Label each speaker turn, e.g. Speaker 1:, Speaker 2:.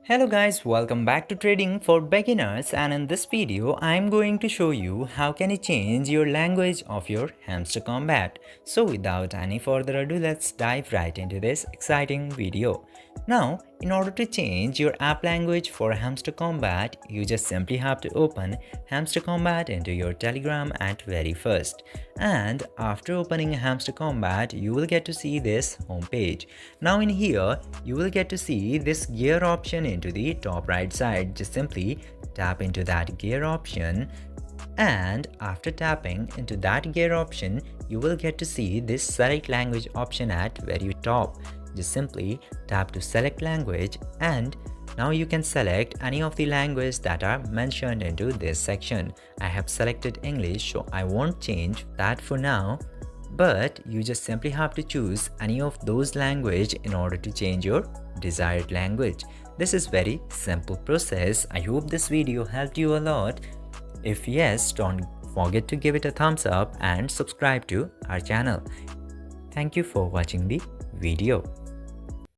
Speaker 1: Hello guys, welcome back to Trading for Beginners, and in this video I'm going to show you how can you change your language of your Hamster Kombat. So without any further ado, let's dive right into this exciting video. Now, in order to change your app language for Hamster Kombat, you just simply have to open Hamster Kombat into your Telegram at very first. And after opening Hamster Kombat, you will get to see this homepage. Now in here, you will get to see this gear option into the top right side. Just simply tap into that gear option, and after tapping into that gear option, you will get to see this select language option at very top. Just simply tap to select language, and now you can select any of the languages that are mentioned into this section. I have selected English, so I won't change that for now, but you just simply have to choose any of those language in order to change your desired language. This is very simple process. I hope this video helped you a lot. If yes, don't forget to give it a thumbs up and subscribe to our channel. Thank you for watching the video.